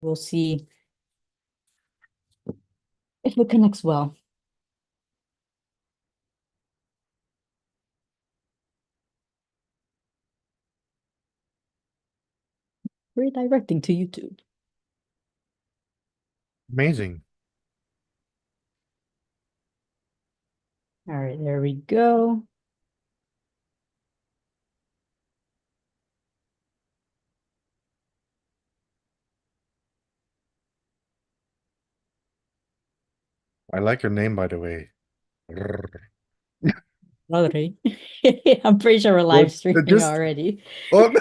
We'll see if it connects well. Redirecting to YouTube. Amazing. All right, there we go. I like your name, by the way. Grrr. Sorry. I'm pretty sure we're live It streaming just already. oh,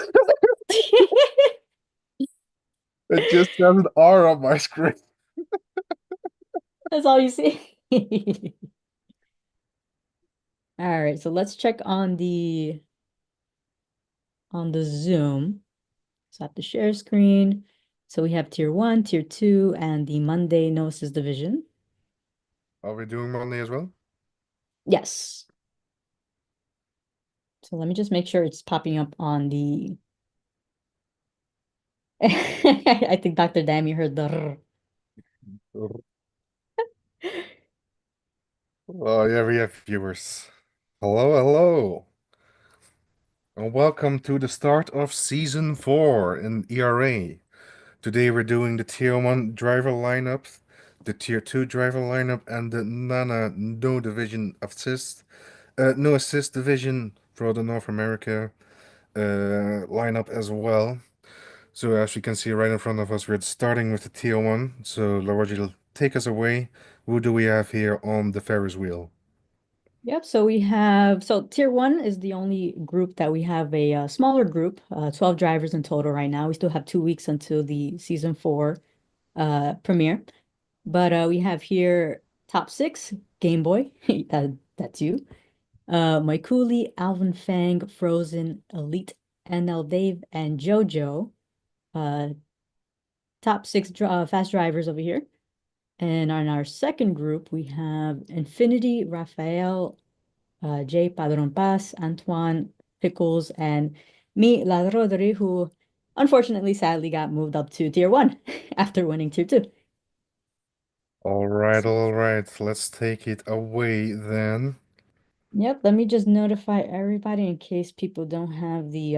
it just has an R on my screen. That's all you see. All right, so let's check on the Zoom. So I have to share screen. So we have tier one, tier two, and the Monday Gnosis division. Are we doing Monday as well? Yes. So let me just make sure it's popping up on the I think Dr. Dammy heard the rrr. Grrr. Oh yeah, we have viewers. Hello, hello, and welcome to the start of season 4 in ERA. Today we're doing the tier 1 driver lineup, the tier 2 driver lineup, and the Nana no division assist, no assist division for the North America lineup as well. So as you can see right in front of us, we're starting with the tier 1. So Laroji, take us away. Who do we have here on the Ferris wheel? Yep, so we have so tier one is the only group that we have a smaller group, 12 drivers in total right now. We still have 2 weeks until the season four premiere. But we have here top six, Game Boy, that's you. Maikuli, Alvin Fang, Frozen, Elite, NL Dave, and JoJo. Uh, top six fast drivers over here. And on our second group, we have Infinity, Raphael, Jay Padron Paz, Antoine Pickles, and me, La Rodri, who unfortunately, sadly got moved up to tier one after winning tier two. So, All right. Let's take it away then. yep, let me just notify everybody in case people don't have the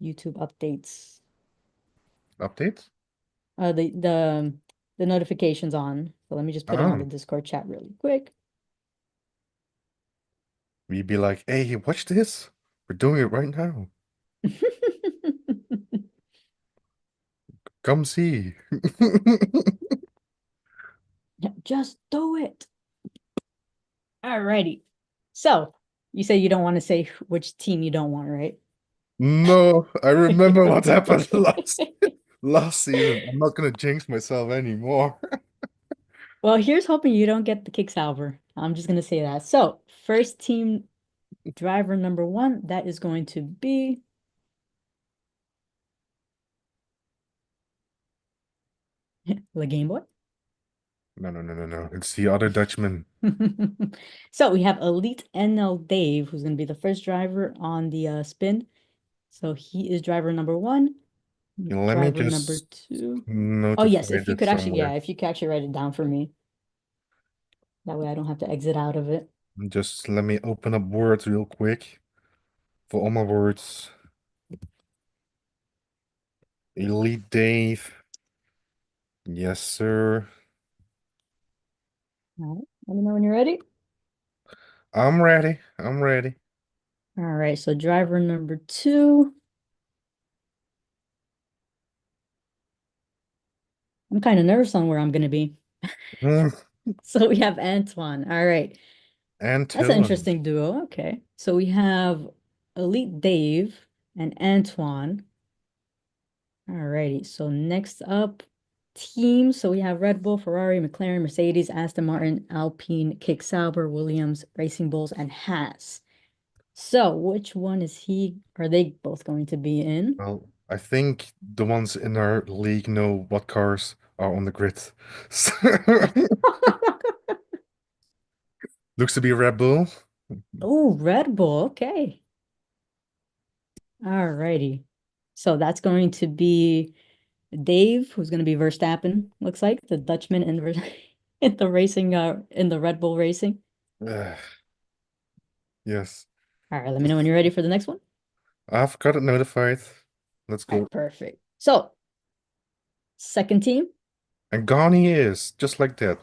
YouTube updates, Update? the notifications on. So let me just put it on the Oh, Discord chat really quick. we'd be like, hey, watch this. We're doing it right now. Come see. Yeah, just do it. Alrighty. So you say you don't want to say which team you don't want, right? No, I remember what happened last season. I'm not gonna jinx myself anymore. Well, here's hoping you don't get the kick salver. I'm just gonna say that. So, first team driver number one, that is going to be the Game Boy. No, no, no, no, no. It's the other Dutchman. So we have Elite NL Dave, who's gonna be the first driver on the spin. So he is driver number one. Let me Driver number just two. Oh yes, notify if you this could actually, yeah, somewhere. if you could actually write it down for me. That way I don't have to exit out of it. Just let me open up Word real quick for all my words. Elite Dave. Yes, sir. All right. Let me know when you're ready. I'm ready. I'm ready. All right, so driver number two. I'm kind of nervous on where I'm gonna be. Mm, So we have Antoine. All right. and That's an two. interesting duo. Okay. So we have Elite Dave and Antoine. All righty. So next up, team. So we have Red Bull, Ferrari, McLaren, Mercedes, Aston Martin, Alpine, Kick Sauber, Williams, Racing Bulls, and Haas. So which one is he? Are they both going to be in? Well, I think the ones in our league know what cars are on the grid. So- Looks to be a Red Bull. Oh, Red Bull. Okay. All righty. So that's going to be Dave, who's going to be Verstappen, looks like the Dutchman in the in the racing in the Red Bull racing. Yes. All right, let me know when you're ready for the next one. I've got it notified. Let's All go. right, perfect. So, second team, And gone he is, just like that.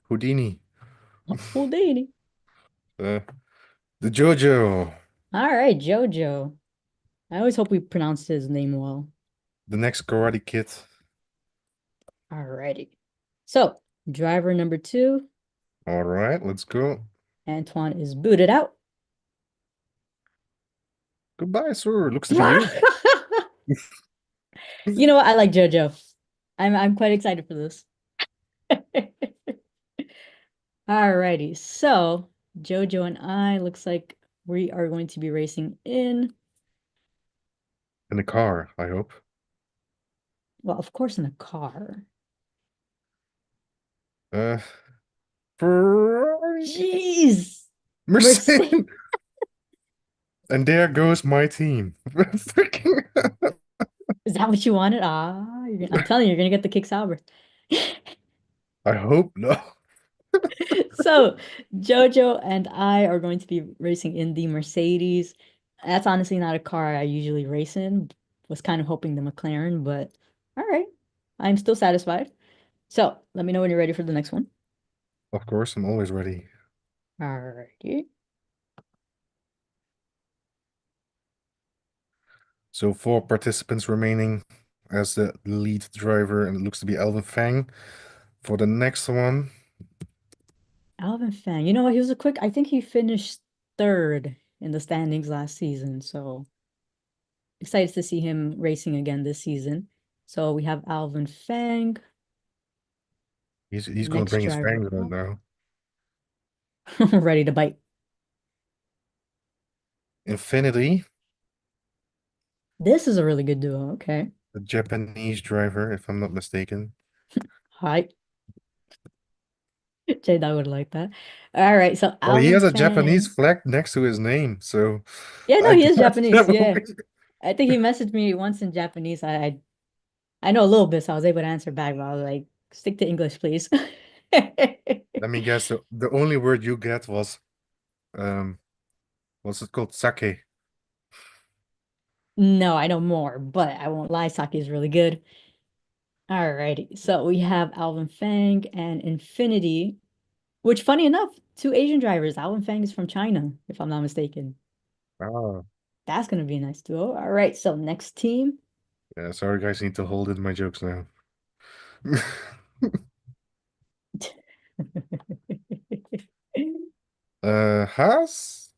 Houdini. Houdini. Uh, the Jojo. All right, Jojo. I always hope we pronounced his name well. The next Karate Kid. All righty. So, driver number two, All right, let's go. Antoine is booted out. Goodbye, sir. Looks to be you. You know what? I like Jojo. I'm quite excited for this. Alrighty, so Jojo and I looks like we are going to be racing in, In the car, I hope. well, of course, in a car. Uh, Ferrari. Jeez, Mercedes. Mercedes. And there goes my team. Freaking. Is that what you wanted? I'm telling you, you're gonna get the kick Sauber. I hope no. So Jojo and I are going to be racing in the Mercedes. That's honestly not a car I usually race in. Was kind of hoping the McLaren, but all right, I'm still satisfied. So let me know when you're ready for the next one. Of course, I'm always ready. Alrighty. So four participants remaining as the lead driver, and it looks to be Alvin Fang. For the next one, Alvin Fang. You know what? He was a quick, I think he finished third in the standings last season. So excited to see him racing again this season. So we have Alvin Fang, he's gonna next bring his driver fangs out up, now. ready to bite. Infinity, This is a really good duo. Okay. the Japanese driver, if I'm not mistaken. Hi. J-Dog would like that. All right. So Well, he Alvin has a Japanese Fang. flag next to his name, so Yeah, no, I he is guess Japanese. that will Yeah. be. I think he messaged me once in Japanese. I know a little bit, so I was able to answer back, but I was like, stick to English, please. Let me guess. The only word you get was um, what's it called? Sake. No, I know more, but I won't lie, sake is really good. Alrighty, so we have Alvin Fang and Infinity, which funny enough, two Asian drivers. Alvin Fang is from China, if I'm not mistaken. Ah, That's gonna be a nice duo. All right, so next team. yeah. Sorry, guys. I need to hold in my jokes now. Haas?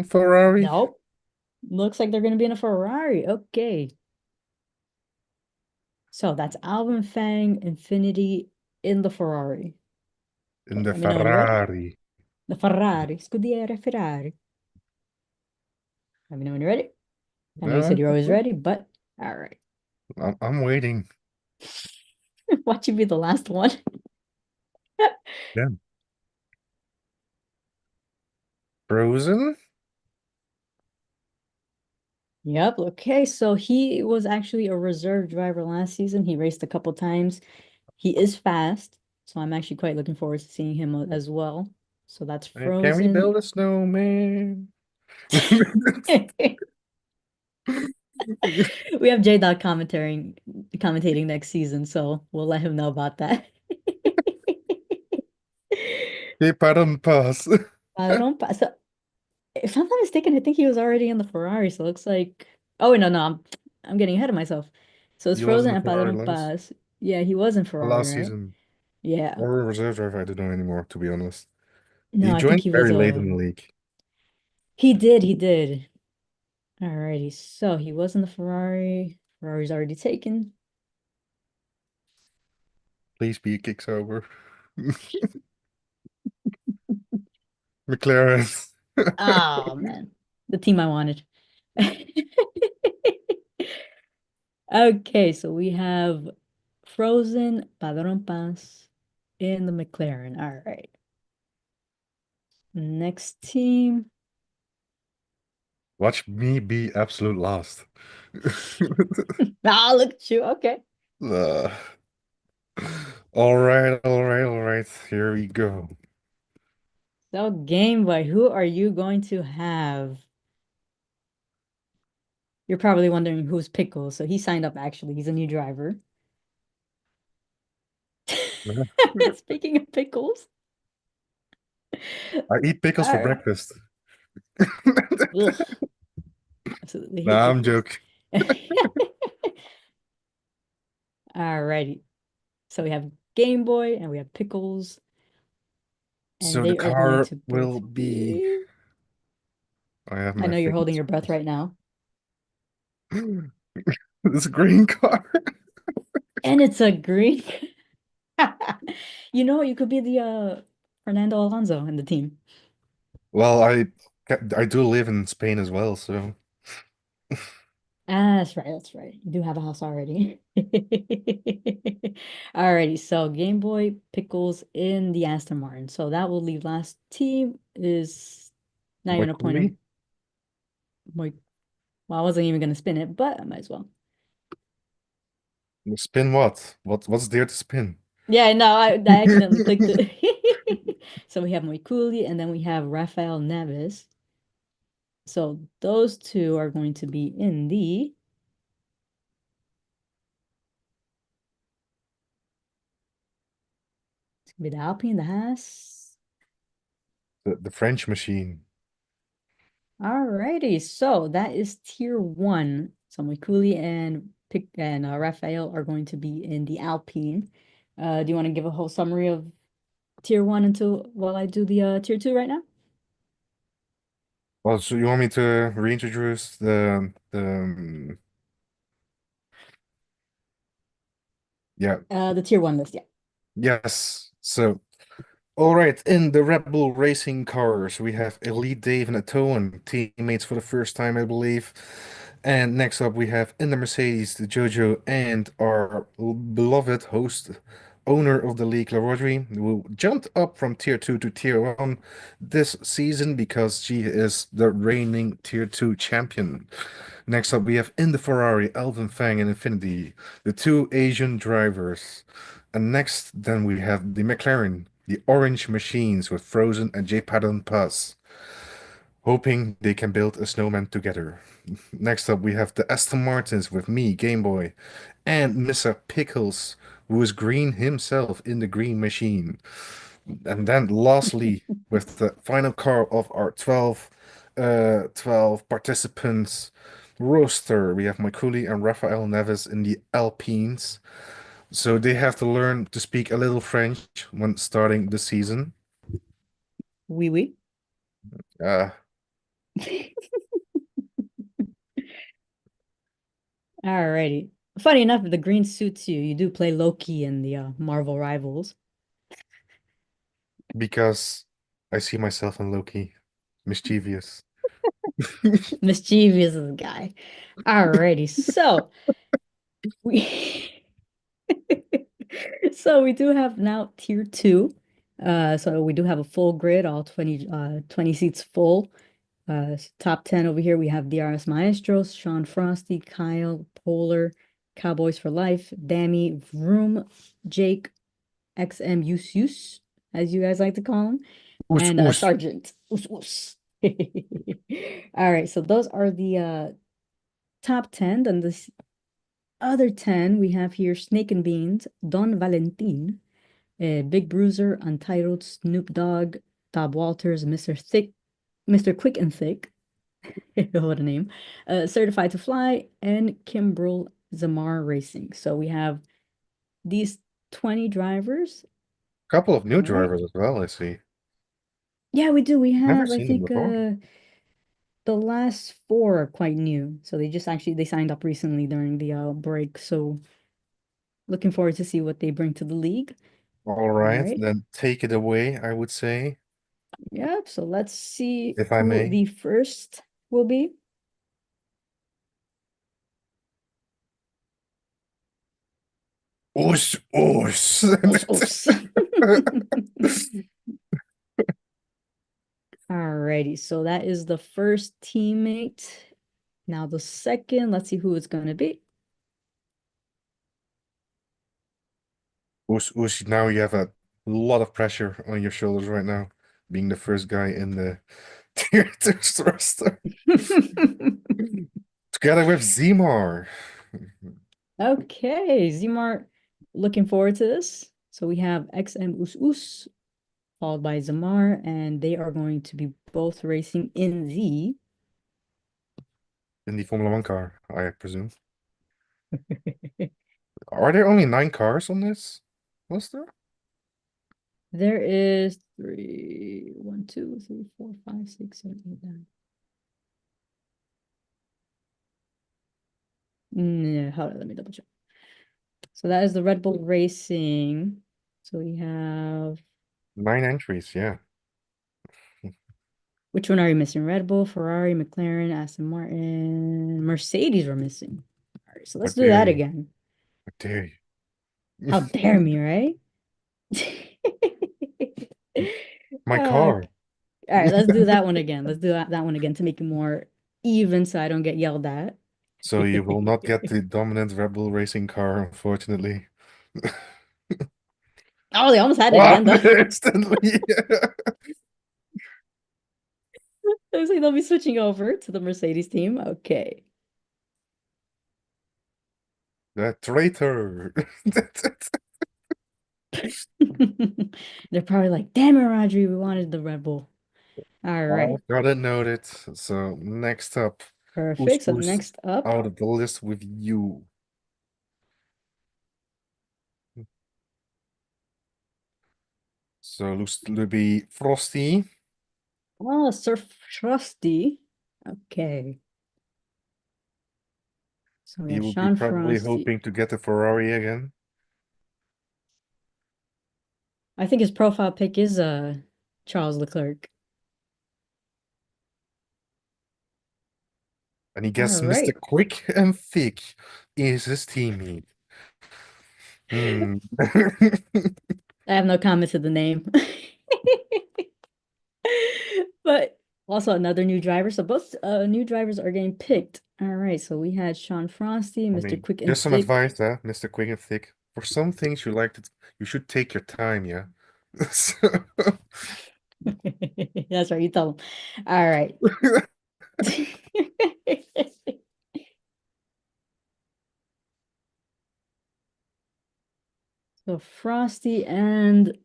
Ferrari? Nope. Looks like they're gonna be in a Ferrari. Okay. So that's Alvin Fang, Infinity in the Ferrari. In Okay, the let me know when you're ready. Ferrari. The Ferrari, Scuderia Ferrari. Let me know when you're ready. I know you Uh, said you're always ready, but all right. I'm waiting. Watch you be the last one. Yeah. Frozen? Yep. Okay. So he was actually a reserve driver last season. He raced a couple times. He is fast. So I'm actually quite looking forward to seeing him as well. So that's Can we Frozen. build a snowman? We have J Dot commentating next season, so we'll let him know about that. Que para um pass. So if I'm not mistaken, I think he was already in the Ferrari. So it looks like, oh no, no, I'm getting ahead of myself. So it's He was in Frozen the and Ferrari Padrón last Paz. Yeah, he was in Ferrari, last right? season. Yeah. Or a reserve driver, I don't know anymore, to be honest. No, He I think joined he was very late a. in the league. He did. Alrighty. So he was in the Ferrari. Ferrari's already taken. Please be a Kicksover. McLaren. Oh man, the team I wanted. Okay, so we have Frozen, Padrón Paz in the McLaren. All right. Next team. Watch me be absolute last. Ah, look at you. Okay. Uh, all right, all right, all right. Here we go. So, Game Boy, who are you going to have? You're probably wondering who's Pickles. So he signed up actually. He's a new driver. Speaking of pickles, I eat pickles for all right. breakfast. Ugh, absolutely hate Nah, I'm pickles. joking. Alrighty. So we have Game Boy and we have pickles, and So the they are going car to will both be. be. I have I my know you're holding favorites. your breath right now. This green car. And it's a green. You know, you could be the Fernando Alonso in the team. Well, I do live in Spain as well, so Ah, that's right, that's right. You do have a house already. Alrighty, so Game Boy Pickles in the Aston Martin. So that will leave last team is not my even a point of coolie. my well, I wasn't even gonna spin it, but I might as well. Spin what? What's there to spin? Yeah, no, I accidentally clicked it. So we have Moikuli and then we have Rafael Neves. So those two are going to be in the it's gonna be the Alpine, the Haas. The French machine. Alrighty, so that is tier one. So Moikuli and Pick and Rafael are going to be in the Alpine. Do you want to give a whole summary of tier one until while I do the tier two right now? Well, so you want me to reintroduce the yeah. The tier one list, yeah. Yes. So all right, in the Red Bull racing cars, we have Elite Dave and Atoan, teammates for the first time, I believe. And next up, we have in the Mercedes, the Jojo, and our beloved host, owner of the league, LaRodri, who jumped up from tier 2 to tier 1 this season because she is the reigning tier 2 champion. Next up, we have in the Ferrari, Alvin Fang and Infinity, the two Asian drivers. And next, then we have the McLaren, the orange machines with Frozen and J. Paddon Pass, hoping they can build a snowman together. Next up, we have the Aston Martins with me, Game Boy, and Mr. Pickles, who is green himself in the green machine. And then lastly, with the final car of our 12 participants roster, we have Mikuli and Rafael Neves in the Alpines. So they have to learn to speak a little French when starting the season. Oui, oui. Uh, Alrighty. Funny enough, the green suits you. You do play Loki in the Marvel Rivals. because I see myself in Loki, mischievous. Mischievous guy. Alrighty, so we so we do have now tier two. So we do have a full grid, all 20 seats full. Top 10 over here, we have DRS Maestros, Sean Frosty, Kyle, Polar, Cowboys for Life, Dammy, Vroom, Jake, XM Use Use, as you guys like to call him, Oes, and oes. Sergeant. Oos, oos. All right, so those are the top 10. Then this other 10, we have here Snake and Beans, Don Valentin, Big Bruiser, Untitled, Snoop Dogg, Bob Walters, Mr. Thick, Mr. Quick and Thick, what a name, Certified to Fly, and Kimbrel Zamar Racing. So we have these 20 drivers. Couple of new All right. drivers as well, I see. Yeah, we do. We Never have, I seen them think, before. the last four are quite new. So they just actually they signed up recently during the break. So looking forward to see what they bring to the league. All All right, right. then take it away, I would say, Yep. So let's see if I who may. the first will be. Oes, oes. Os os. Alrighty, so that is the first teammate. Now the second, let's see who it's gonna be. Now you have a lot of pressure on your shoulders right now, being the first guy in the tier two thruster, together with Zemar. Okay, Zmart, looking forward to this. So we have XM Us followed by Zamar, and they are going to be both racing in the In the Formula One car, I presume. Are there only 9 cars on this? Was there? There is three, one, two, three, four, five, six, seven, eight, nine. No, hold on, let me double check. So that is the Red Bull Racing. So we have, 9 entries, yeah. which one are you missing? Red Bull, Ferrari, McLaren, Aston Martin, Mercedes we're missing. All right, so How let's do dare that you? again. How dare you? How dare me, right? My Uh, car. all right, let's do that one again. Let's do that one again to make it more even so I don't get yelled at. So you will not get the dominant Red Bull racing car, unfortunately. Oh, they almost had it Wow, again, though. instantly. Looks like they'll be switching over to the Mercedes team. Okay. The traitor. They're probably like, damn it, Rodri, we wanted the Red Bull. All right. I've got it noted. So next up, Perfect. So Us next up, out of the list with you. So looks to be Frosty. oh, Sir Frosty. Okay. So we He have will be Sean probably Frosty. hoping to get a Ferrari again. I think his profile pic is Charles Leclerc. And he All guess Mr. right. Quick and Thick is his teammate. Hmm. I have no comment to the name. But also another new driver. So both new drivers are getting picked. All right. So we had Sean Frosty, I Mr. mean, Quick and just some Thick. advice, Mr. Quick and Thick. For some things you like to, you should take your time, yeah. So, That's right. You tell them. All right. So Frosty and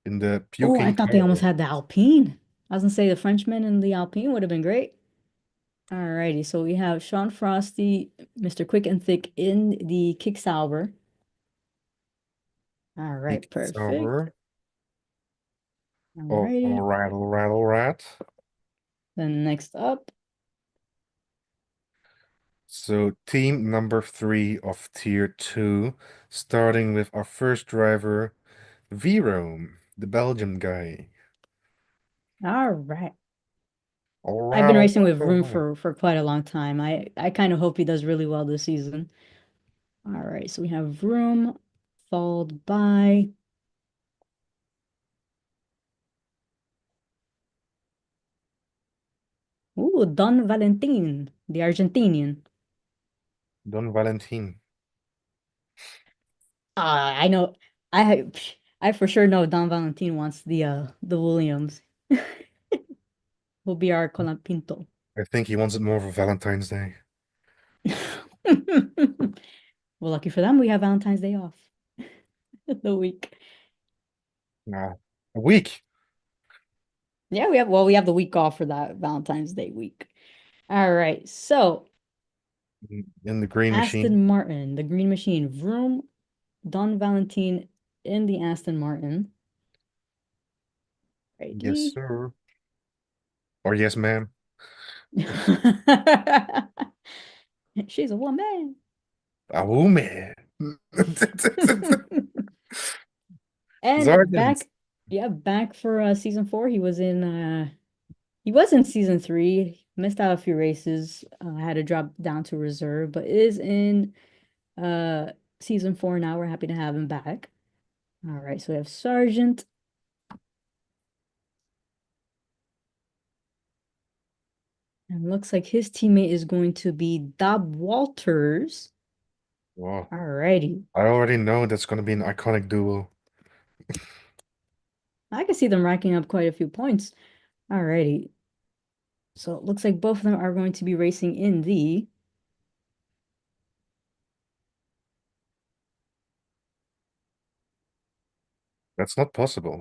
in the oh, I puking thought they almost car, had the Alpine. I was gonna say the Frenchman and the Alpine would have been great. All righty. So we have Sean Frosty, Mr. Quick and Thick in the Kick Sauber. All right, Nick perfect. Sauber. Oh, all Alrighty. right, all right, all right. Then next up, So team number 3 of tier 2, starting with our first driver, Verome, the Belgian guy. all right. All I've right, been all racing right, with all Vroom right. for quite a long time. I kind of hope he does really well this season. All right, so we have Vroom followed by ooh, Don Valentin, the Argentinian. Don Valentin. I know. I I for sure know Don Valentin wants the Williams. Will be our Colapinto. I think he wants it more for Valentine's Day. Well, lucky for them, we have Valentine's Day off the week. Nah, a week Yeah, we have the week off for that Valentine's Day week. All right. So in the green machine. Aston Martin, the Green Machine, Vroom, Don Valentine in the Aston Martin. Yes, Righty. sir. Or yes, ma'am. She's a woman. Oh, man. And Zargans. back, yeah, back for season four. He was in season three, missed out a few races, had to drop down to reserve, but is in uh season four now. We're happy to have him back. All right, so we have Sargent. And looks like his teammate is going to be Dob Walters. Wow. Alrighty. I already know that's going to be an iconic duo. I can see them racking up quite a few points. Alrighty. So it looks like both of them are going to be racing in the That's not possible.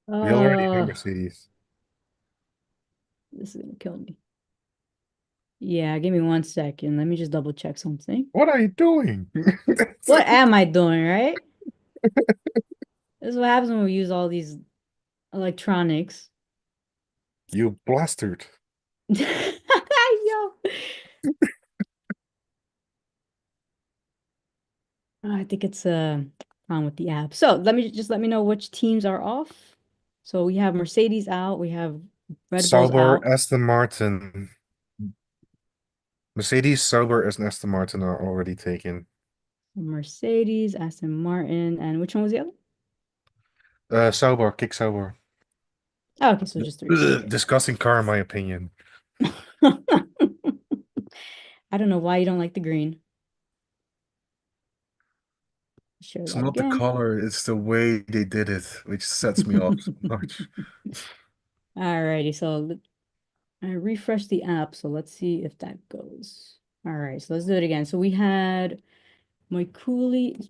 We already know uh Mercedes. this is gonna kill me. Yeah, give me 1 second. Let me just double check something. What are you doing? What am I doing, right? This is what happens when we use all these electronics. You bastard. Yo. I think it's problem with the app. So let me know which teams are off. So we have Mercedes out, we have Red Bulls Sauber, out. Aston Martin. Mercedes, Sauber, and Aston Martin are already taken. Mercedes, Aston Martin, and which one was the other? Sauber, kick Sauber. Oh, okay, so just three. Ugh, Okay. disgusting car, in my opinion. I don't know why you don't like the green. Share It's that not the again. color, it's the way they did it, which sets me off so much. Alrighty, so I refreshed the app, so let's see if that goes. All right, so let's do it again. So we had my coolie.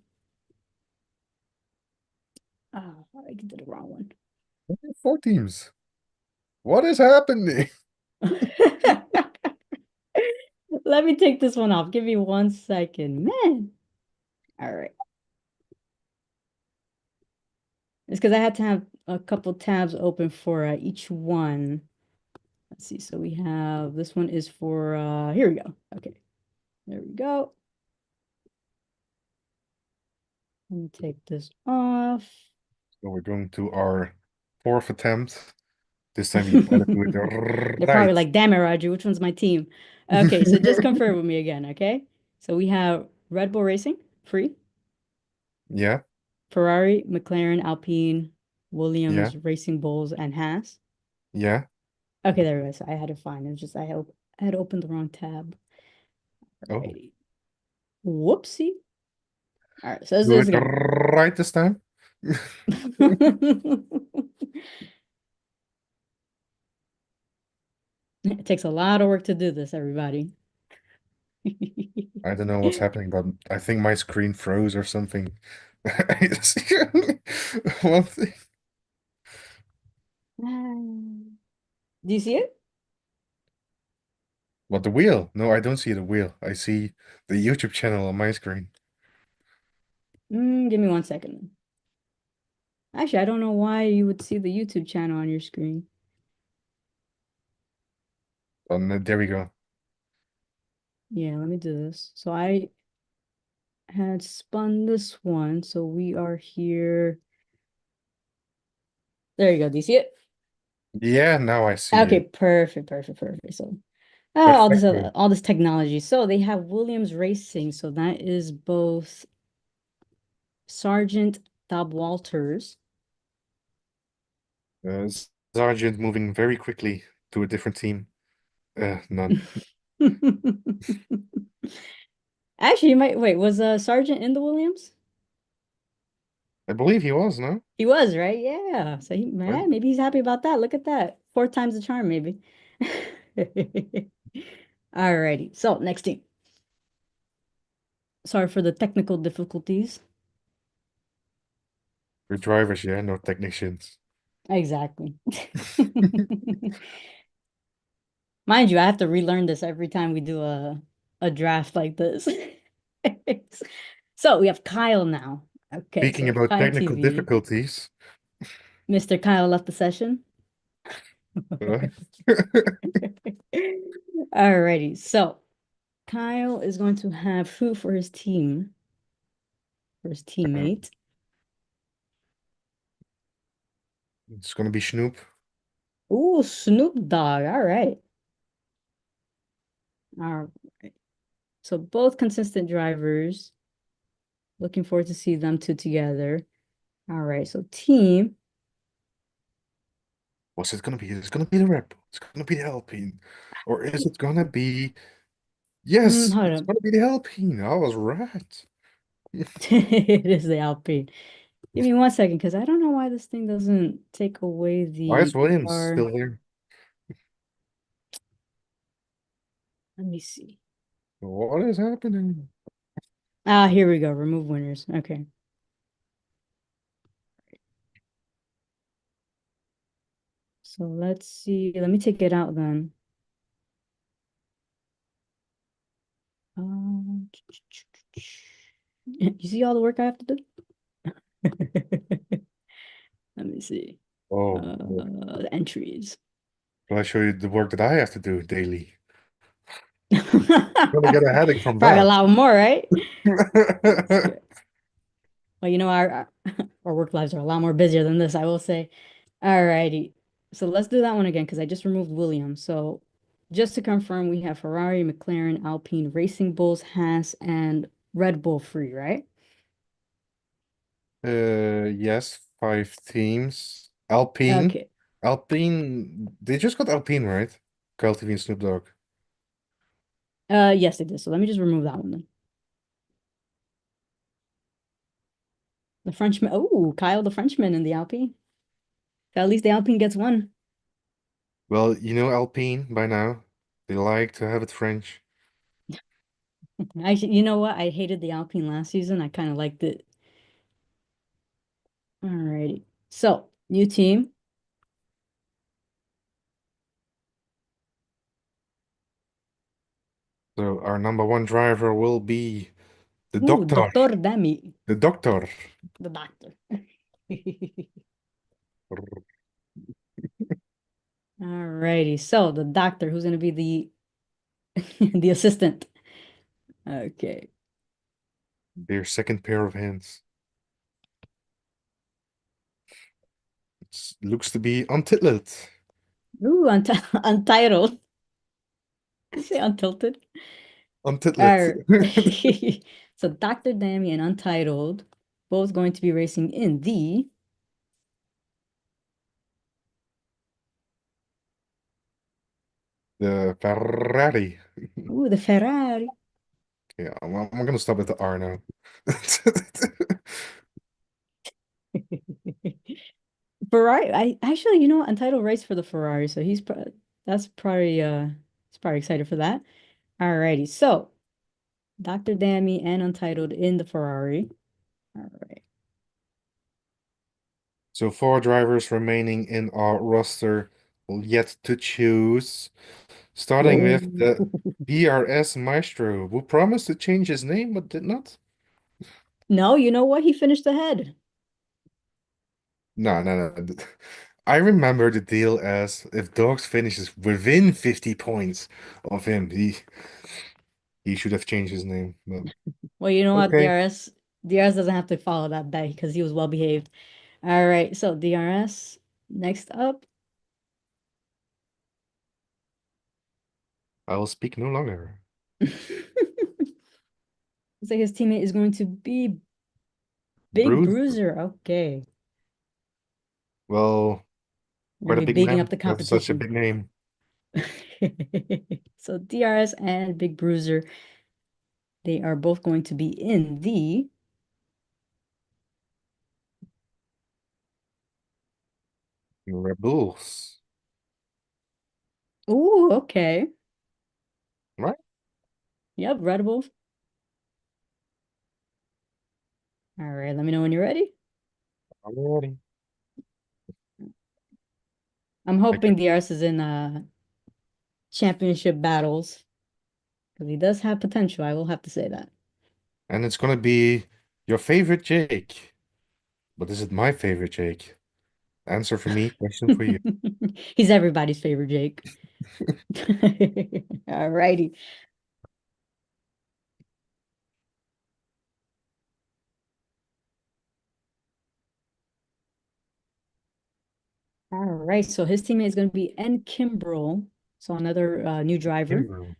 Oh, I did the wrong one. Four teams. What is happening? Let me take this one off. Give me 1 second. Man. All right. It's because I had to have a couple tabs open for each one. Let's see. So we have this one is for here we go. Okay. There we go. Let me take this off. So we're going to our fourth attempt. This time we better do it They're probably right. like, damn it, Roger, which one's my team? Okay, so just confirm with me again, okay? So we have Red Bull Racing, free, Yeah, Ferrari, McLaren, Alpine, yeah, Williams, Racing Bulls, and Haas. yeah. Okay, there we go. So I had to find it. Was just I had opened the wrong tab. Oh, Alrighty. Whoopsie. All right, so let's do do this it again. right this time. It takes a lot of work to do this, everybody. I don't know what's happening, but I think my screen froze or something. One thing. Do you see it? What, the wheel? No, I don't see the wheel. I see the YouTube channel on my screen. Give me 1 second. Actually, I don't know why you would see the YouTube channel on your screen. And there we go. Yeah, let me do this. So I had spun this one, so we are here. There you go. Do you see it? Yeah, now I see Okay, it. perfect, perfect, perfect. So Perfecto. all this technology. So they have Williams Racing. So that is both Sergeant Dob Walters. Uh, Sergeant moving very quickly to a different team. None. Actually, you might wait. Was Sergeant in the Williams? I believe he was, no? He was, right? Yeah. So he, Right? man, maybe he's happy about that. Look at that. 4 times the charm, maybe. Alrighty. So next team. Sorry for the technical difficulties. We're drivers, yeah, no technicians. Exactly. Mind you, I have to relearn this every time we do a draft like this. So we have Kyle now. Okay, Speaking so about Kyle technical TV. difficulties, Mr. Kyle left the session. uh, Alrighty, so Kyle is going to have who for his team, for his teammate. it's gonna be Snoop. Ooh, Snoop Dogg. All right. All right. So both consistent drivers. Looking forward to see them two together. All right. So team. What's it gonna be? Is it gonna be the Red Bull? It's gonna be the Alpine, or is it gonna be? Yes, Hold it's on. gonna be the Alpine. I was right. It is the Alpine. Give me 1 second, because I don't know why this thing doesn't take away Why is the Williams car. still here? Let me see. What is happening? Ah, here we go. Remove winners. Okay. So let's see. Let me take it out then. Um, you see all the work I have to do? Let me see. Oh, well, The entries. will I show you the work that I have to do daily? Gonna get a headache from Probably a that. lot more, right? Let's go. Well, our work lives are a lot more busier than this, I will say. Alrighty. So let's do that one again because I just removed Williams. So just to confirm, we have Ferrari, McLaren, Alpine, Racing Bulls, Haas, and Red Bull free, right? Yes, 5 teams. Alpine. Okay. Alpine. They just got Alpine, right? Kyle TV and Snoop Dogg. Yes, it is. So let me just remove that one then. The Frenchman. Oh, Kyle the Frenchman in the Alpine. At least the Alpine gets one. Well, you know Alpine by now. They like to have it French. Actually, you know what? I hated the Alpine last season. I kind of liked it. Alrighty. So, new team. So our number one driver will be the Ooh, Doctor. Doctor Demi, The Doctor. the doctor. Alrighty. So, the doctor, who's going to be the the assistant. Okay. Their second pair of hands. Looks to be untitled. Ooh, untitled. Did you say untilted? Untitled. All right. So Dr. Dami and Untitled, both going to be racing in the The Ferrari. the Ferrari. Yeah, I'm gonna stop at the R now. Ferrari. I actually, what, Untitled raced for the Ferrari, so that's probably he's probably excited for that. Alrighty. So Dr. Dami and Untitled in the Ferrari. All right. So 4 drivers remaining in our roster, yet to choose. Starting with Whoa. the BRS Maestro, who promised to change his name but did not. No, you know what? He finished ahead. No, no, no. I remember the deal as if Dogs finishes within 50 points of him, he should have changed his name. But Well, you know what? okay, DRS doesn't have to follow that bet because he was well behaved. All right, so DRS next up. I will speak no longer. Looks like his teammate is going to be Big Bruce, Bruiser. Okay, well, we're quite gonna a be big bigging up man. the That's such a competition. big name. So DRS and Big Bruiser, they are both going to be in the. Rebels, Ooh, okay. right? Yep, Red Bull. All right, let me know when you're ready. Alrighty. I'm I can, hoping DRS is in championship battles because he does have potential. I will have to say that. and it's gonna be your favorite Jake. But is it my favorite Jake? Answer for me, question for you. He's everybody's favorite Jake. All righty. All right. So his teammate is going to be N. Kimbrel. So another new driver. Kimbrel.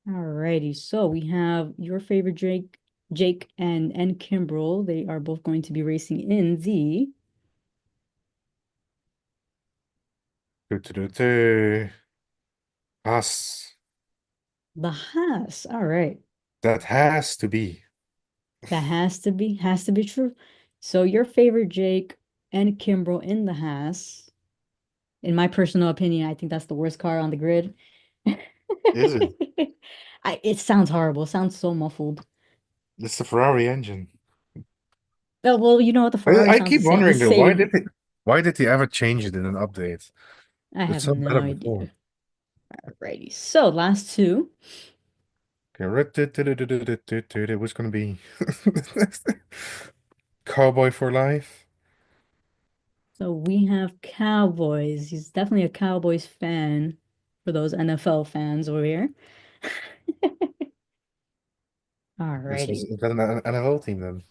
All righty. So we have your favorite Jake and N. Kimbrel. They are both going to be racing in the Du-du-du-du. Haas. Haas. All right. That has to be. That has to be true. So your favorite Jake and Kimbrel in the Haas. In my personal opinion, I think that's the worst car on the grid. Is it? It sounds horrible. It sounds so muffled. It's the Ferrari engine. Oh, well, you know what? The Ferrari I sounds keep the wondering though, same. why did they ever change it in an update? I It's have so no better before. idea. Alrighty. So last two. Okay, what's gonna be Cowboy for life? So we have Cowboys. He's definitely a Cowboys fan for those NFL fans over here. Alrighty. Is that an NFL team then?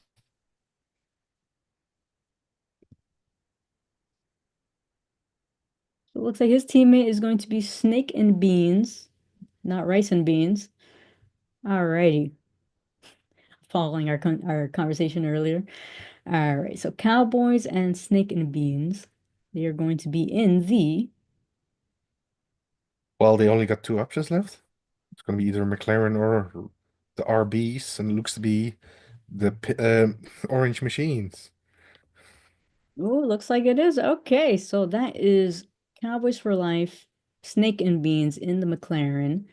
So it looks like his teammate is going to be Snake and Beans, not Rice and Beans. Alrighty. Following our conversation earlier. All right, so Cowboys and Snake and Beans, they are going to be in the Well, they only got two options left. It's gonna be either McLaren or the RBs, and it looks to be the Orange Machines, oh, looks like it is. Okay, so that is Cowboys for life, Snake and Beans in the McLaren,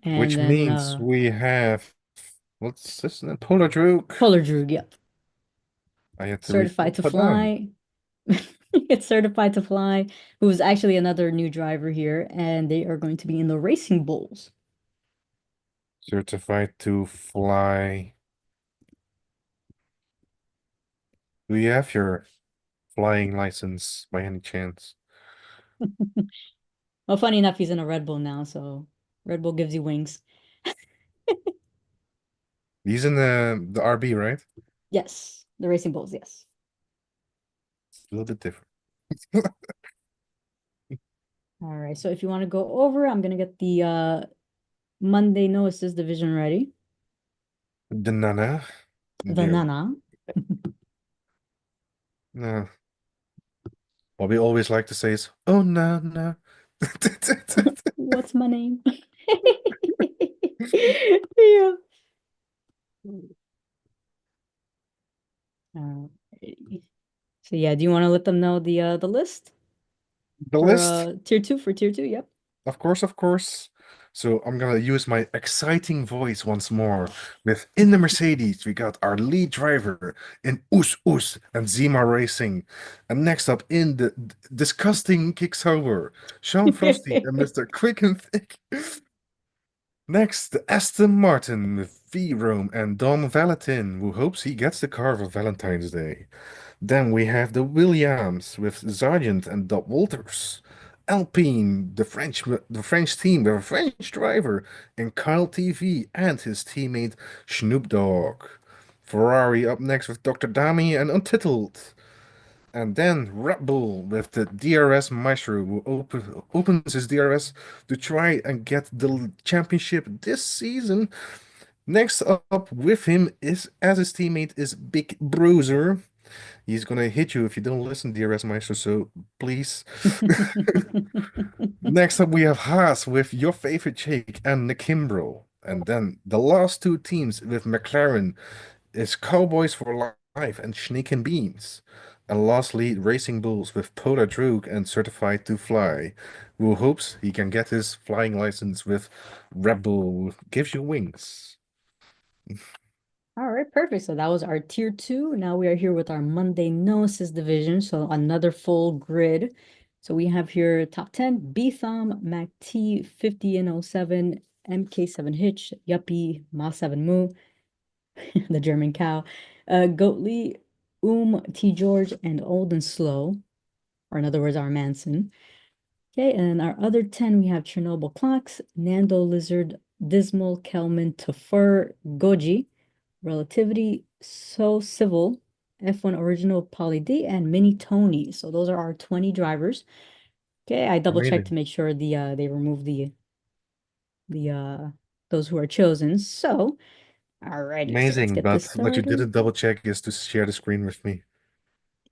and which then means we have what's this? Polar Droog. Polar Droog, yep. I had to read Certified to that down. fly. It's certified to fly, who's actually another new driver here, and they are going to be in the Racing Bulls. Certified to fly. Do you have your flying license by any chance? Well, funny enough, he's in a Red Bull now, so Red Bull gives you wings. He's in the RB, right? Yes, the Racing Bulls, yes. It's a little bit different. All right, so if you want to go over, I'm gonna get the Monday no assist division ready. The Nana. The There. Nana. No. What we always like to say is, oh no, no. What's my name? Yeah. Alrighty. So yeah, do you want to let them know the list The for list. tier two? Yep. Of course, of course. So I'm gonna use my exciting voice once more. With in the Mercedes, we got our lead driver in Oes Oes and Zima Racing. And next up in the disgusting Kickshauer, Sean Frosty and Mr. Quick and Thick. Next, the Aston Martin with V Rome and Dom Valentin, who hopes he gets the car for Valentine's Day. Then we have the Williams with Sargent and Dob Walters. Alpine, the French team with a French driver, and Kyle TV and his teammate Snoop Dogg. Ferrari up next with Dr. Dami and Untitled. And then Red Bull with the DRS Maestro, who opens his DRS to try and get the championship this season. Next up with him is, as his teammate, is Big Bruiser. He's gonna hit you if you don't listen, DRS Maestro, so please. Next up, we have Haas with your favorite Jake and Nikimbro. And then the last two teams with McLaren is Cowboys for Life and Snake and Beans. And lastly, Racing Bulls with Poda Droog and Certified to Fly, who hopes he can get his flying license with Red Bull Gives You Wings. All right, perfect. So that was our tier two. Now we are here with our Monday no assist division. So another full grid. So we have here top 10, B-Thom, MAC-T, 50 and oh 07, MK7 Hitch, Yuppie, Ma7 Moo, the German cow, Goatly, T. George, and Old and Slow, or in other words, our Manson. Okay, and our other 10, we have Chernobyl Clocks, Nando Lizard, Dismal, Kelman, Tafur, Goji, Relativity, So Civil, F1 Original, Poly D, and Mini Tony. So those are our 20 drivers. Okay, I double checked Amazing. to make sure they removed the those who are chosen. So, alrighty, so let's Amazing, get this but what you started. didn't double check is to share the screen with me.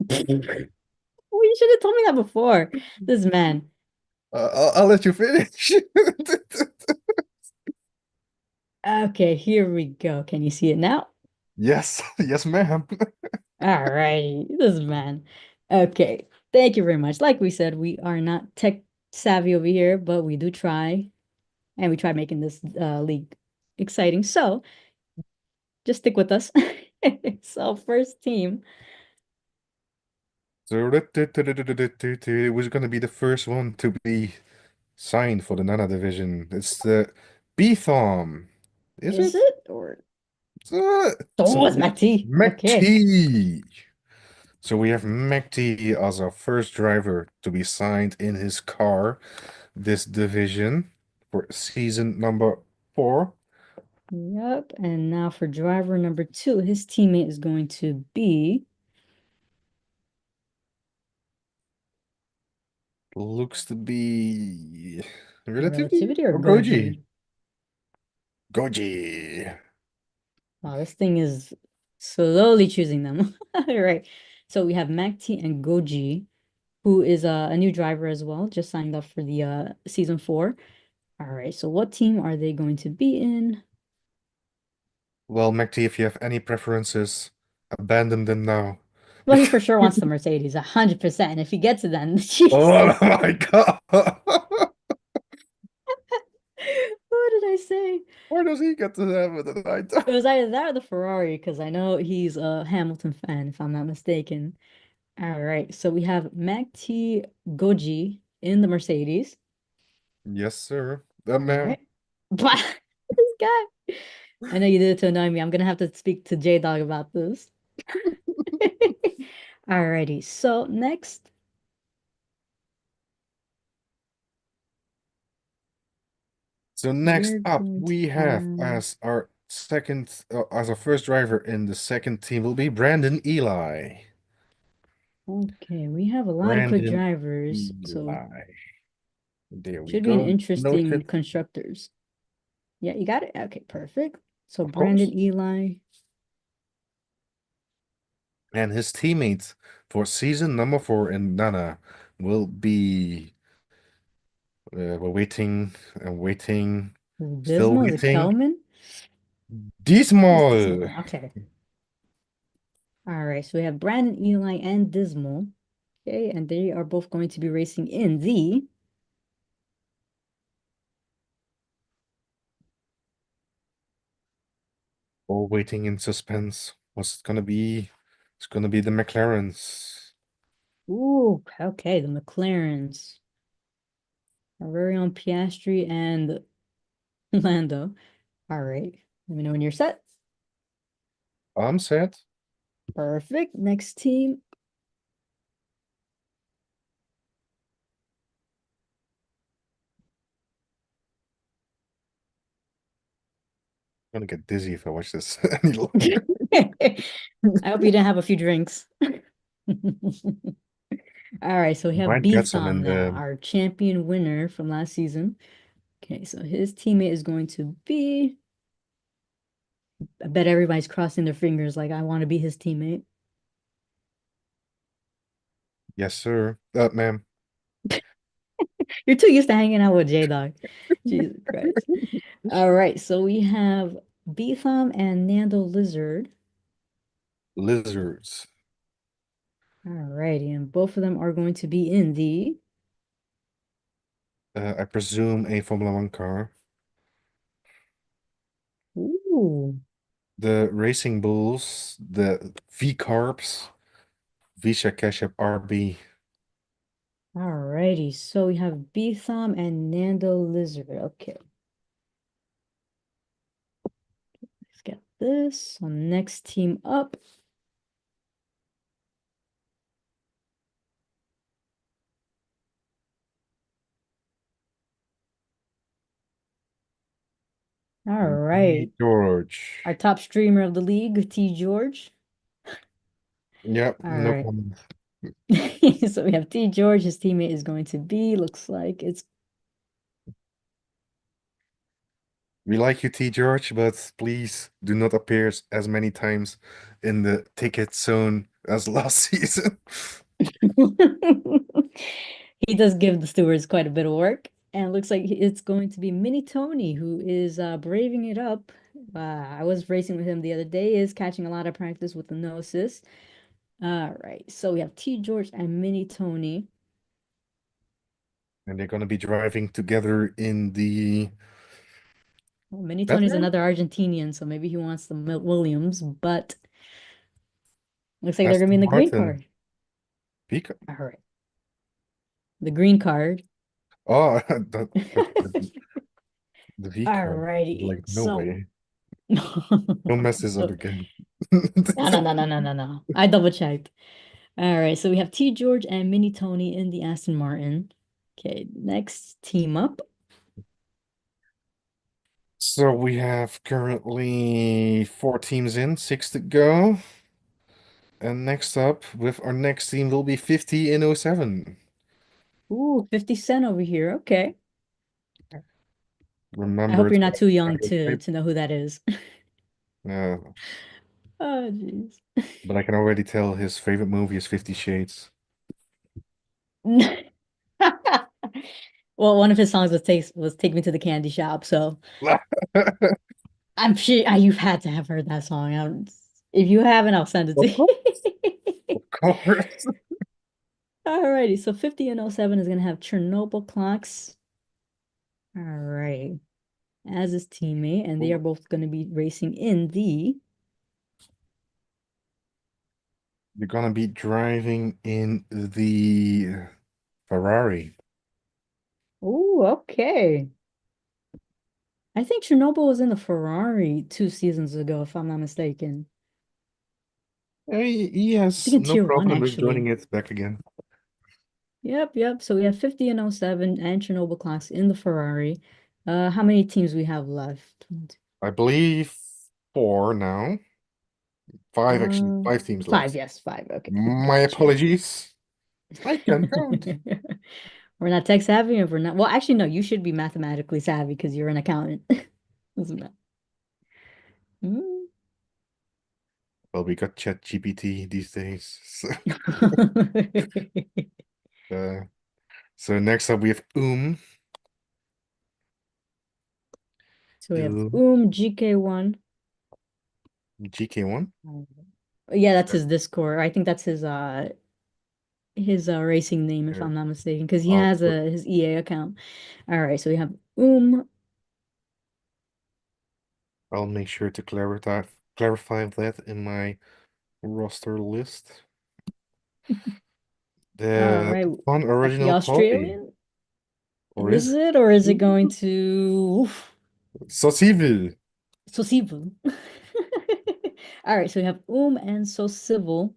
Well, you should have told me that before. This man. I'll let you finish. Okay, here we go. Can you see it now? Yes, yes, ma'am. All right, this man. Okay, thank you very much. Like we said, we are not tech savvy over here, but we do try, and we try making this league exciting. So just stick with us. So first team, So, who's gonna be the first one to be signed for the Nana division? It's the B-Thom. Is is it? it or Uh, oh, so it's MacT? Okay. McT. So we have McT as our first driver to be signed in his car this division for season number 4. Yep. And now for driver number two, his teammate is going to be Looks to be Relativity Relativity or or Goji? Goji. Goji. Wow, this thing is slowly choosing them. All right. So we have MacT and Goji, who is a new driver as well, just signed up for the season four. All right. So what team are they going to be in? Well, McT, if you have any preferences, abandon them now. Well, he for sure wants the Mercedes, 100%. And if he gets it, then Oh Jesus. my God. What did I say? Where does he get to have it at night? It was either that or the Ferrari, because I know he's a Hamilton fan, if I'm not mistaken. All right, so we have MacT Goji in the Mercedes. Yes, sir. That All man. right. But this guy. I know you did it to annoy me. I'm gonna have to speak to J-Dog about this. Alrighty, so next So next we're up, going to we have have as our as our first driver in the second team will be Brandon Eli. okay, we have a lot of quick Brandon drivers, so Eli. There we should be an go. interesting Noted. constructors. Yeah, you got it. Okay, perfect. So Of Brandon course. Eli. And his teammates for season number 4 in Nana will be we're waiting and waiting, still Dismal, is it waiting. Kelman? It's Dismal. Dismal. Okay. All right, so we have Brandon Eli and Dismal. Okay, and they are both going to be racing in the All waiting in suspense. What's it gonna be? It's gonna be the McLarens. ooh, okay, the McLarens. Our very own Piastri and Lando. All right. Let me know when you're set. I'm set. Perfect. Next team. I'm gonna get dizzy if I watch this any I longer. hope you didn't have a few drinks. All right, so we have Might get some Betham in now, the our champion winner from last season. Okay, so his teammate is going to be, I bet everybody's crossing their fingers like I want to be his teammate. yes, sir. Ma'am. You're too used to hanging out with J-Dog. Jesus Christ. All right, so we have Betham and Nando Lizard. Lizards. All righty, and both of them are going to be in the I presume a Formula One car. ooh. The Racing Bulls, the V Carps, Visa Ketchup RB. All righty, so we have Betham and Nando Lizard. Okay, let's get this. So next team up. All Hey, right, our George. top streamer of the league, T George. Yep, All no right, comment. so we have T George. His teammate is going to be, looks like it's We like you, T. George, but please do not appear as many times in the ticket zone as last season. he does give the stewards quite a bit of work. And it looks like it's going to be Mini Tony who is braving it up I was racing with him the other day, is catching a lot of practice with the no assist. All right, so we have T George and Mini Tony. And they're gonna be driving together in the Well, Mini Tony's Batman? another Argentinian, so maybe he wants the Williams, but looks like they're gonna be in Aston the green Martin. card. Pico. All right, the green card. Oh, the V All card. righty, Like, no so way. Don't mess this up so again. no. I double checked. All right, so we have T George and Mini Tony in the Aston Martin. Okay, next team up. So we have currently four teams in, six to go. And next up with our next team will be 50 in '07. Ooh, 50 Cent over here. Okay. I Remember, hope it's you're got not too a young to stereotype. know who that is. Uh, Oh, jeez. but I can already tell his favorite movie is 50 Shades. Well, one of his songs was Take Me to the Candy Shop, so I'm sure you've had to have heard that song. If you haven't, I'll send it to Of course. you. Of course. Alrighty, so 50 and '07 is gonna have Chernobyl clocks. All right. As his teammate, and they are both gonna be racing in the You're gonna be driving in the Ferrari. Oh, okay. I think Chernobyl was in the Ferrari 2 seasons ago, if I'm not mistaken. He I think has in no tier one, problem with actually. joining it back again. Yep. So we have 50 and '07 and Chernobyl class in the Ferrari. How many teams we have left? I believe four now. Five, actually, Uh, five teams five, left. yes, five. Okay, My double check. apologies. I can count. We're not tech savvy if we're not. Well, actually, no, you should be mathematically savvy because you're an accountant. Doesn't matter. Hmm. Well, we got Chat GPT these days. Uh, so next up we have So we have Um GK1. GK1. Yeah, that's his Discord. I think that's his racing name if Here, I'm not mistaken because he I'll has put, a his EA account. All right, so we have I'll make sure to clarify that in my roster list. all The right. one The original Polly. Australian, Or is is it? it or is it going to oof, Saucivil. so civil? All right, so we have and so civil.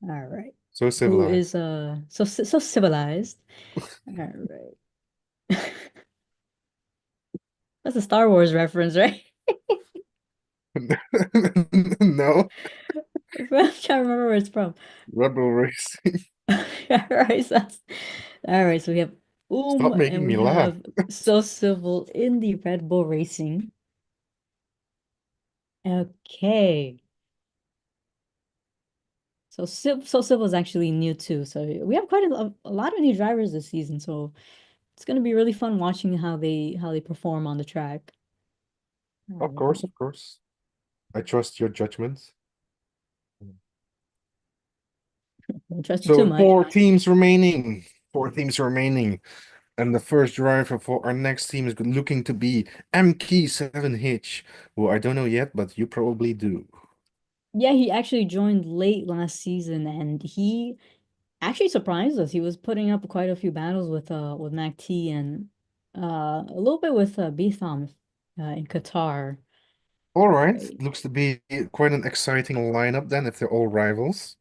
All right. So Who civilized. is so civilized. All right. That's a Star Wars reference, right? No, I'm trying to remember where it's from. Rebel Racing. All right, all right. So we have Stop and making we me laugh. have So Civil in the Red Bull Racing. Okay. So Civil is actually new too. So we have quite a lot of new drivers this season. So it's gonna be really fun watching how they perform on the track. Of course, Alrighty. of course. I trust your judgment. Don't trust you too So much. four teams remaining. Four teams remaining. And the first driver for our next team is looking to be MK7 Hitch, who I don't know yet, but you probably do. Yeah, he actually joined late last season and he actually surprised us. He was putting up quite a few battles with Mac T and a little bit with Bitham in Qatar. All right, Right. looks to be quite an exciting lineup then if they're all rivals.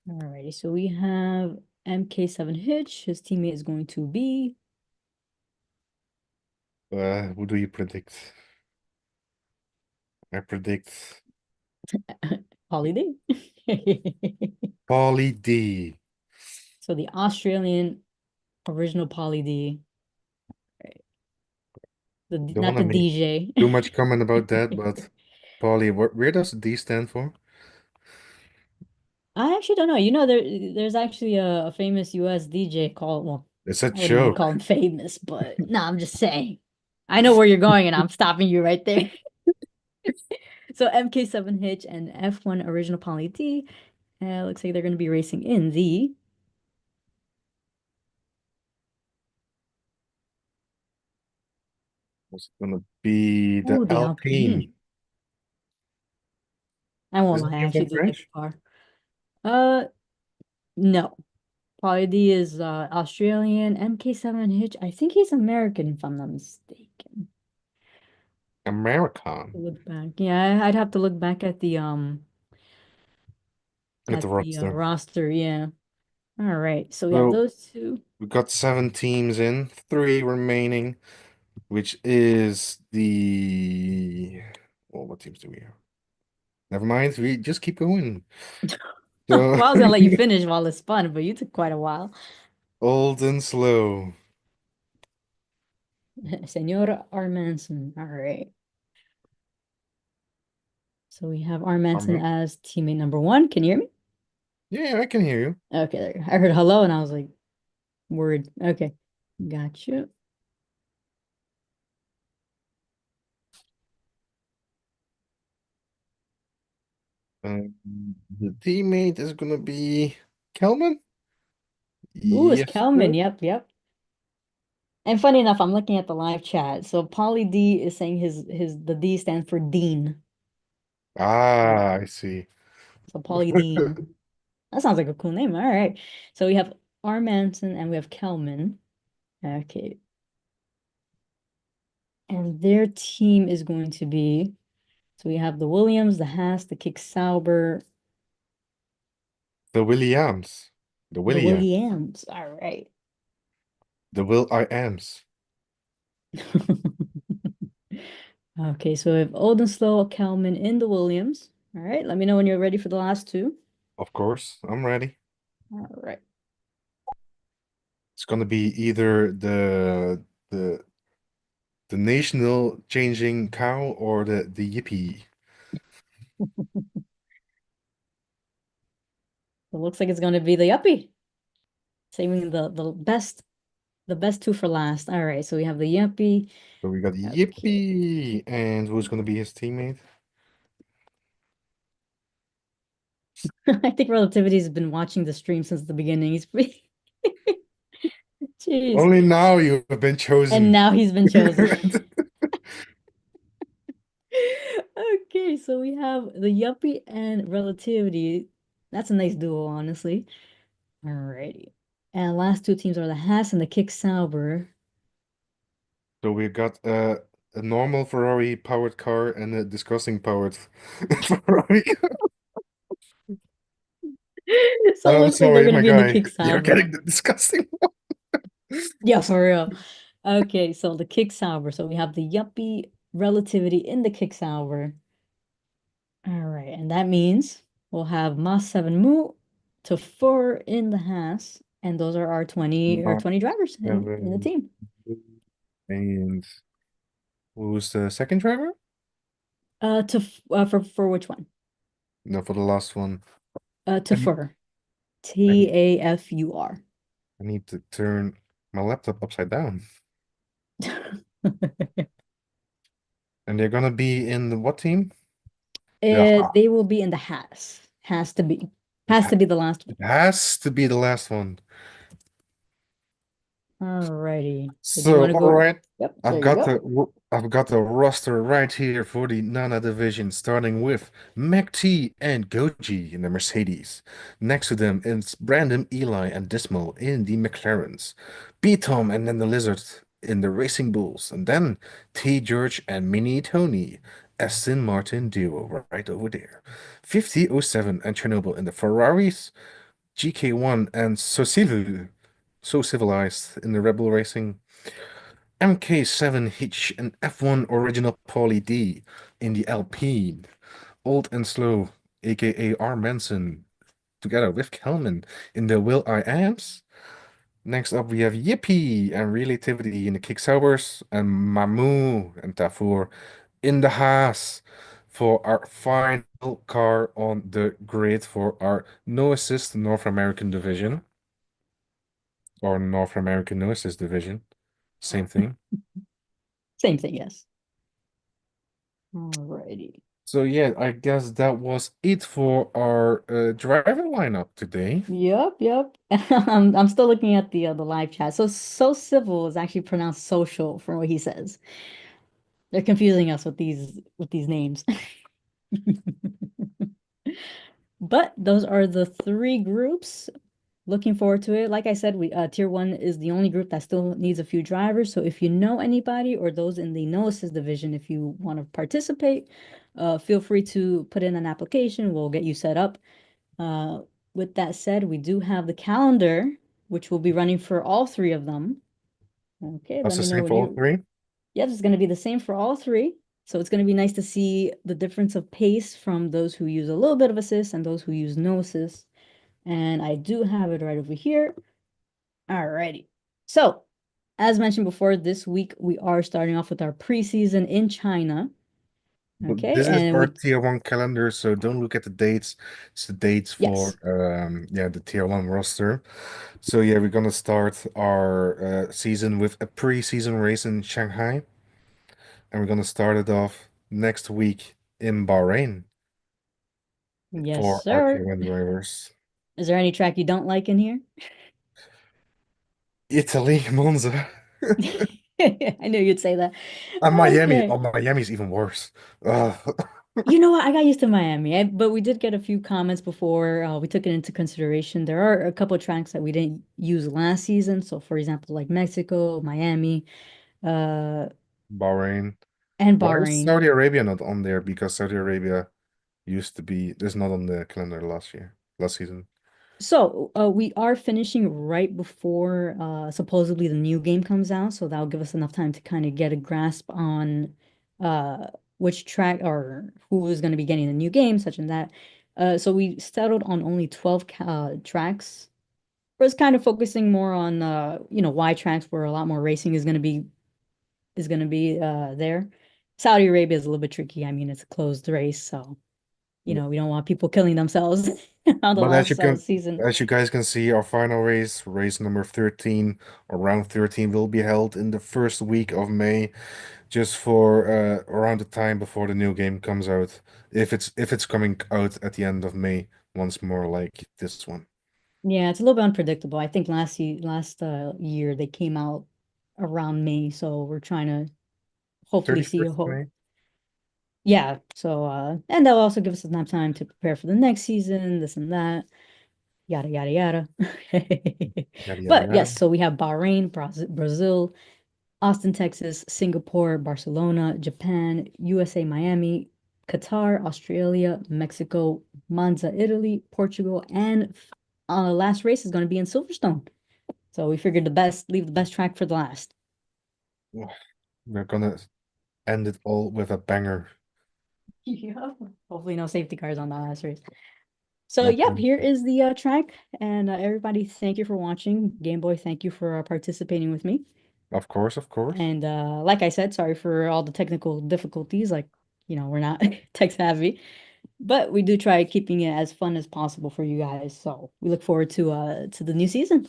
Alrighty, so we have MK7 Hitch. His teammate is going to be Who do you predict? I predict Holiday. Paulie D. So the Australian original Poly D, right? Don't Not want to the make DJ. too much comment about that, but Paulie, where does D stand for? I actually don't know. There's actually a famous US DJ called, well, It's a I wouldn't even call joke. him famous, but no, I'm just saying. I know where you're going and I'm stopping you right there. So MK7 Hitch and F1 Original Poly D. Looks like they're going to be racing in the It's gonna be the oh, the Alpine. Alpine. I won't Is lie, I any of actually them do like the French? car. Uh, no. Poly D is Australian. MK7 Hitch. I think he's American, if I'm not mistaken. American. Look back. Yeah, I'd have to look back At the at the roster. roster. Yeah. All right. So we have So those two. we've got 7 teams in, three remaining, which is the well, what teams do we have? Never mind, we just keep going. Well, So I was gonna let you finish while it's fun, but you took quite a while. old and slow. Senora R. Manson. All right. So we have R. Manson Um, as teammate number one. Can you hear me? yeah, I can hear you. Okay, there you go. I heard hello and I was like, word. Okay. Gotcha. Um, the teammate is gonna be Kelman. Ooh, it's Yes, Kelman. sir. Yep, yep. And funny enough, I'm looking at the live chat. So Polly D is saying his the D stands for Dean. So, Ah, I see. so Polly Dean. That sounds like a cool name. All right. So we have R. Manson and we have Kelman. Okay. And their team is going to be so we have the Williams, the Haas, the Kick Sauber, The Williams. The the William. Williams. All right. The Will I Ams. Okay, so we have Odenslow, Kelman in the Williams. All right, let me know when you're ready for the last two. Of course, I'm ready. All right. It's gonna be either the the national changing cow or the yippee. It looks like it's going to be the Yuppie, saving the best two for last. All right, so we have the Yuppie. So we got Okay. yippee, and who's gonna be his teammate? I think Relativity has been watching the stream since the beginning. He's pretty jeez. Only now you have been And chosen. now he's been chosen. Okay, so we have the Yuppie and Relativity. That's a nice duo, honestly. Alrighty. And last two teams are the Haas and the Kick Sauber. So we got a normal Ferrari powered car and a disgusting powered Ferrari. So it looks like they're Sorry, going to my be in the guy. Kick You're Sauber. getting the disgusting Yeah, for real. Okay, so the Kick Sauber. So we have the Yuppie Relativity in the Kick Sauber. All right, and that means we'll have Mas 7 Mu to 4 in the Haas, and those are our 20 or one. 20 drivers in the 7, team. and who's the second driver? For which one? No, for the last one. To I need, Fur. I need, Tafur. I need to turn my laptop upside down. And they're gonna be in the what team? The They will be in the Haas. Has to be. it, Has ha to be the last it one. has to be the last one. Alrighty. So do you So, want to all go? right, Yep, there you go. I've got the roster right here for the Nana division, starting with McT and Goji in the Mercedes. Next to them is Brandon, Eli, and Dismal in the McLarens. B Tom and then the Lizard in the Racing Bulls, and then T George and Mini Tony, Aston Martin duo right over there. 5007 and Chernobyl in the Ferraris. GK1 and So Civilized in the Rebel Racing. MK7 Hitch and F1 Original Pauly D in the Alpine. Old and Slow, aka R. Manson, together with Kelman in the Will I Ams. Next up, we have Yippee and Relativity in the Kick Saubers, and Mamu and Tafur in the Haas for our final car on the grid for our no assist North American division, or North American no assist division. Same thing. Same thing, yes. Alrighty. So yeah, I guess that was it for our driver lineup today. Yep, yep. I'm still looking at the live chat. So civil is actually pronounced social from what he says. They're confusing us with these names. But those are the three groups. Looking forward to it. Like I said, we tier one is the only group that still needs a few drivers. So if you know anybody or those in the no assist division, if you want to participate, feel free to put in an application. We'll get you set up. Uh, with that said, we do have the calendar, which will be running for all three of them. Okay, That's let the me know same when for all you. three. Yes, it's going to be the same for all three. So it's going to be nice to see the difference of pace from those who use a little bit of assist and those who use no assist. And I do have it right over here. Alrighty. So, as mentioned before, this week we are starting off with our preseason in China. But Okay, this is and our we, tier one calendar, so don't look at the dates. It's the dates for yes, yeah, the tier one roster. So yeah, we're gonna start our season with a pre-season race in Shanghai, and we're gonna start it off next week in Bahrain yes, for our sir. tier one drivers. Is there any track you don't like in here? Italy, Monza. I knew you'd say that. And Miami. Okay. Oh, Miami's even worse. Ugh. You know what? I got used to Miami, but we did get a few comments before we took it into consideration. There are a couple of tracks that we didn't use last season. So, for example, like Mexico, Miami, uh, Bahrain. and Why is Bahrain. Saudi Arabia not on there? Because Saudi Arabia used to be, is not on the calendar last season. So, we are finishing right before supposedly the new game comes out, so that'll give us enough time to kind of get a grasp on uh which track or who is going to be getting the new game, such and that. So we settled on only 12 tracks. Was kind of focusing more on wide tracks where a lot more racing is going to be there. Saudi Arabia is a little bit tricky. I mean, it's a closed race, so we don't want people killing themselves on the But last season. as you guys can see, our final race, race number 13 or round 13, will be held in the first week of May, just for around the time before the new game comes out. If it's coming out at the end of May once more, like this one. Yeah, it's a little bit unpredictable. I think last year they came out around May, so we're trying to hopefully see a 31st of whole. May? Yeah, so and that'll also give us enough time to prepare for the next season, this and that, yada yada yada. Yada yada But yes, yada. so we have Bahrain, Brazil, Austin, Texas, Singapore, Barcelona, Japan, USA, Miami, Qatar, Australia, Mexico, Monza, Italy, Portugal, and last race is going to be in Silverstone. So we figured leave the best track for the last. We're gonna end it all with a banger. Yeah. Hopefully no safety cars on the last race. So No yep, problem. here is the track. And everybody, thank you for watching. Game Boy, thank you for participating with me. Of course, of course. And like I said, sorry for all the technical difficulties. Like, we're not tech savvy, but we do try keeping it as fun as possible for you guys. So we look forward to the new season.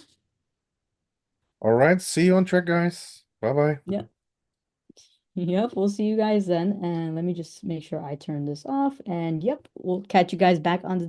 All right, see you on track, guys. Bye bye. Yep. Yep, we'll see you guys then. And let me just make sure I turn this off. And yep, we'll catch you guys back on the